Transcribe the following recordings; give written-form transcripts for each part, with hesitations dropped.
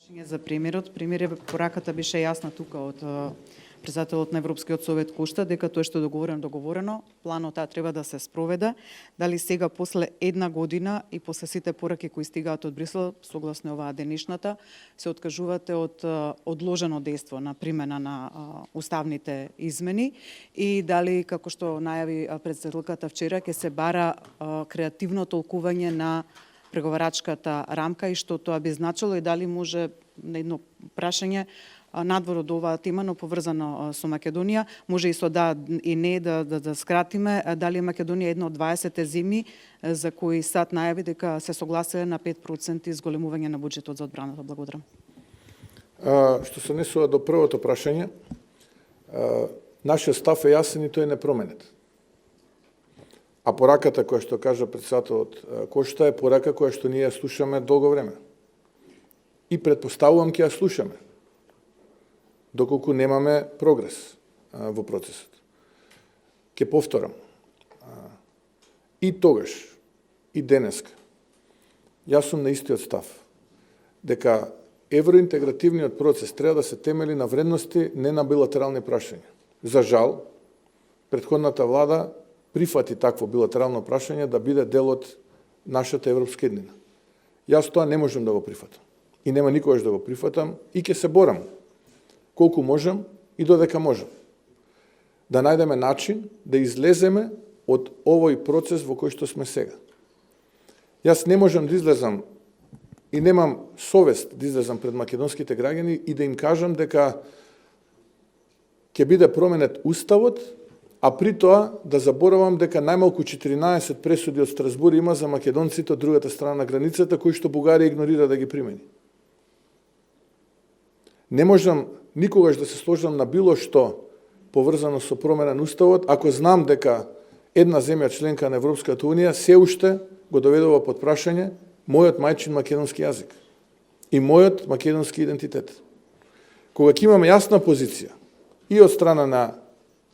За премиерот, пораката беше јасна тука од председателот на Европскиот совет Кошта, дека тоа што договорено, планот треба да се спроведе. Дали сега после една година и после сите пораки кои стигаат од Брисел, согласно оваа денешната, се откажувате од одложено дејство на примена на уставните измени и дали, како што најави председателката вчера, ќе се бара креативно толкување на преговарачката рамка и што тоа би значило и дали може на едно прашање надвор од оваа тема, но поврзано со Македонија, може и со да и не да скратиме, дали Македонија една од 20 земји за кои САД најави дека се согласува на 5% изголемување на буџетот за одбраната. Благодарам. Што се однесува до првото прашање, нашиот став е јасен и тој не променет. А пораката која што кажа председателот Кошта е порака која што ние ја слушаме долго време. И предпоставувам ќе ја слушаме, доколку немаме прогрес во процесот. Ке повторам, и тогаш, и денеска, јас сум на истиот став, дека евроинтегративниот процес треба да се темели на вредности, не на билатерални прашања. За жал, претходната влада прифати такво билатерално прашање да биде дел од нашата европска еднина. Јас тоа не можам да го прифатам. И нема никогаш да го прифатам и ќе се борам колку можам и додека можам. Да најдеме начин да излеземе од овој процес во кој што сме сега. Јас не можам да излезам и немам совест да излезам пред македонските граѓани и да им кажам дека ќе биде променет уставот, а при тоа да заборавам дека најмалку 14 пресуди од Страсбур има за македонците од другата страна на границата, кои што Бугарија игнорира да ги примени. Не можам никогаш да се сложам на било што поврзано со промена на уставот, ако знам дека една земја членка на Европската унија се уште го доведува под прашање мојот мајчин македонски јазик и мојот македонски идентитет. Кога ќе имаме јасна позиција и од страна на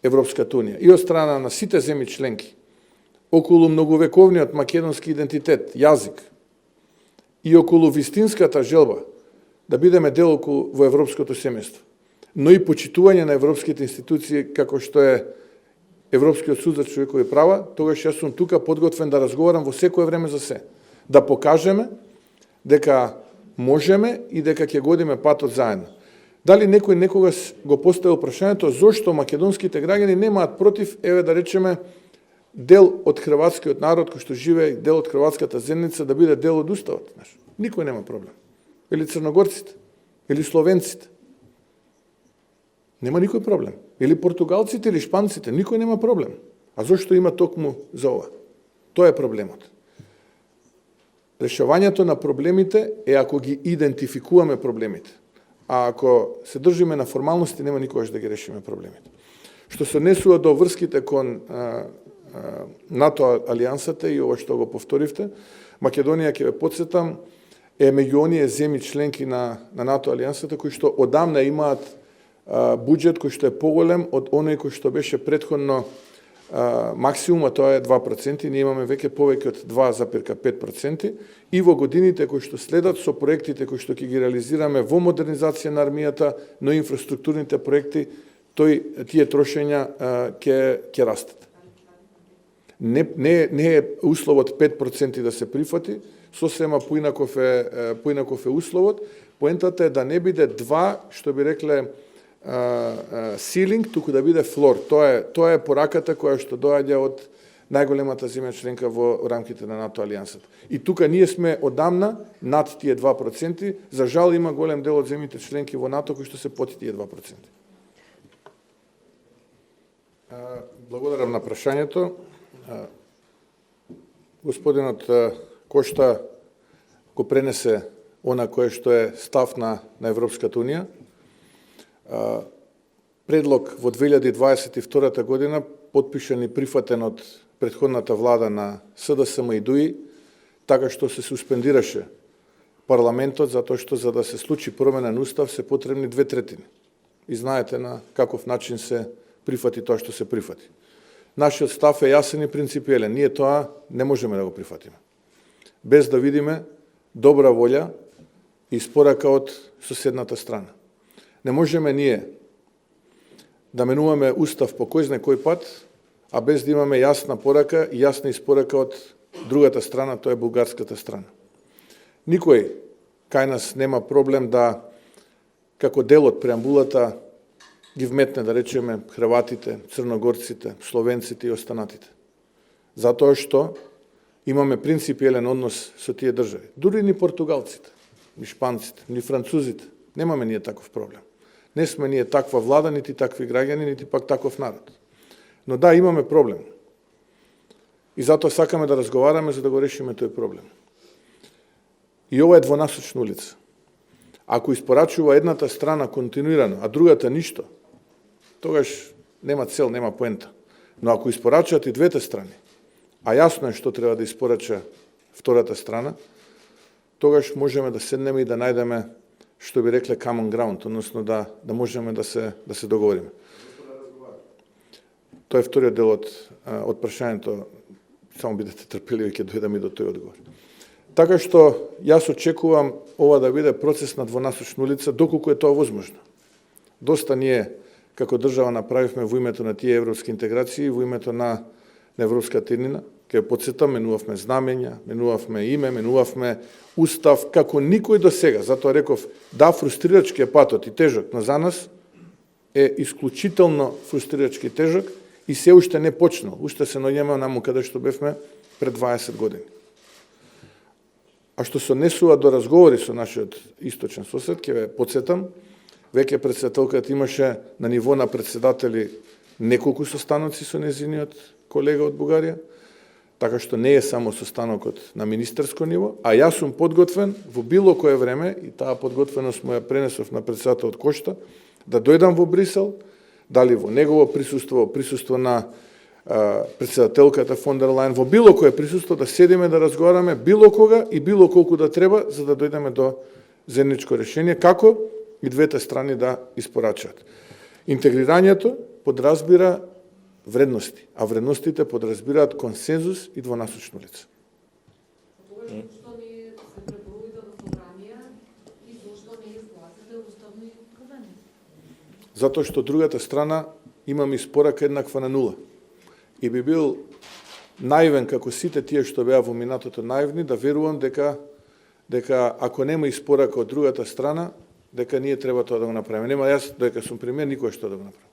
Европската унија и од страна на сите земји членки околу многовековниот македонски идентитет, јазик и околу вистинската желба да бидеме дел во европското семејство, но и почитување на европските институции како што е Европскиот суд за човекови права, тогаш јас сум тука подготвен да разговарам во секое време за се. Да покажеме дека можеме и дека ќе годиме патот заедно. Дали некој некогаш го поставил прашањето зошто македонските граѓани немаат против, еве да речеме, дел од хрватскиот народ кој што живее, дел од хрватската земјица да биде дел од уставот. Никој нема проблем. Или црногорците, или словенците. Нема никој проблем. Или португалците, или шпанците, никој нема проблем. А зошто има токму за ова? Тоа е проблемот. Решавањето на проблемите е ако ги идентификуваме проблемите. А ако се држиме на формалности, нема никогаш да ги решиме проблемите. Што се однесува до врските кон НАТО алијансата и ова што го повторивте, Македонија, ќе ве потсетам, е меѓу оние земји членки на НАТО алијансата кои што одамна имаат буџет кој што е поголем од оној кој што беше претходно максимум, а тоа е 2%, ние имаме веќе повеќе од 2,5% и во годините кои што следат со проектите кои што ќе ги реализираме во модернизација на армијата, но инфраструктурните проекти, тие трошења ќе растат. Не е условот 5% да се прифати, сосема поинаков е условот. Поентата е да не биде 2, што би рекле, силинг, туку да биде флор. Тоа е пораката која што доаѓа од најголемата земја членка во рамките на НАТО алијансата. И тука ние сме одамна над тие 2%, за жал има голем дел од земјите членки во НАТО кои што се под тие 2%. Благодарам на прашањето. Господинот Кошта го пренесе она кое што е став на Европската унија. Предлог во 2022 година, потпишан и прифатен од претходната влада на СДСМ и ДУИ, така што се суспендираше парламентот, затоа што за да се случи промена на устав се потребни 2/3. И знаете на каков начин се прифати тоа што се прифати. Нашиот став е јасен и принципиелен. Ние тоа не можеме да го прифатиме. Без да видиме добра волја и испорака од соседната страна. Не можеме ние да менуваме устав по кој знае кој пат, а без да имаме јасна порака и јасна испорака од другата страна, тоа е бугарската страна. Никој кај нас нема проблем да, како дел од преамбулата, ги вметне, да речеме, хрватите, црногорците, словенците и останатите. Затоа што имаме принципиелен однос со тие држави. Дури ни португалците, ни шпанците, ни французите. Немаме ние таков проблем. Не сме ние таква влада, нити такви граѓани, нити пак таков народ. Но да, имаме проблем. И затоа сакаме да разговараме за да го решиме тој проблем. И ова е двонасочна улица. Ако испорачува едната страна континуирано, а другата ништо, тогаш нема цел, нема поента. Но ако испорачаат и двете страни, а јасно е што треба да испорача втората страна, тогаш можеме да седнеме и да најдеме, што би рекле, common ground, односно да можеме да се договориме. Тоа е вториот дел од прашањето, само бидете трпеливи, ќе дојдам и до тој одговор. Така што јас очекувам ова да биде процес на двонасочна улица, доколку е тоа возможно. Доста ние како држава направивме во името на тие европски интеграции, во името на европската еднина. Ке потсетам, менувавме знамења, менувавме име, менувавме устав, како никој до сега. Затоа реков, да, фрустрирачки е патот и тежок, но за нас е исклучително фрустрирачки и тежок и се уште не почнал. Уште се наоѓаме наму каде што бевме пред 20 години. А што се однесува до разговори со нашиот источен сосед, ќе ве потсетам, веќе председателката имаше на ниво на председатели неколку состаноци со незиниот колега од Бугарија, така што не е само состанокот на министерско ниво, а јас сум подготвен во било кое време, и таа подготвеност му ја пренесов на председателот Кошта, да дојдам во Брисел, дали во негово присуство на председателката фон дер Лајен, во било кое присуство да седиме да разговараме било кога и било колку да треба, за да дојдеме до заедничко решение, како и двете страни да испорачаат. Интегрирањето подразбира вредности, а вредностите подразбираат консензус и двонасочна улица. Што не се пребројува во собрание и зошто не изгласате уставни промени? Затоа што другата страна имаме испорака еднаква на нула. И би бил наивен како сите тие што беа во минатото наивни, да верувам дека ако нема испорака од другата страна, дека ние треба тоа да го направиме. Нема јас, дека сум премиер, никој што да го направи.